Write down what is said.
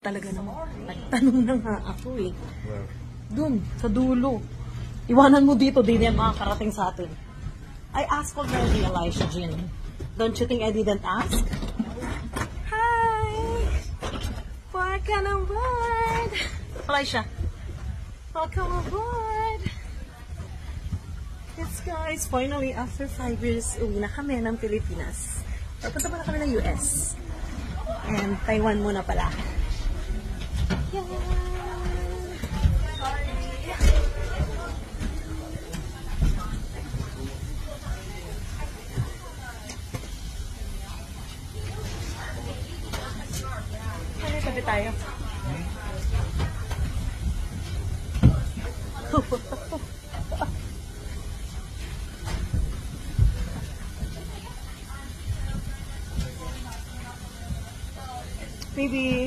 Talaga naman. Nagtanong na nga ako eh. Dun, sa dulo. Iwanan mo dito, di niya makakarating sa atin. I asked already, Elisha Jean. Don't you think I didn't ask? Hi! Welcome aboard! Elisha, welcome aboard! Yes guys, finally after 5 years, uwi na kami ng Pilipinas. Punta pa na kami ng US. And Taiwan muna pala. Yeah. Ano tabi tayo? Maybe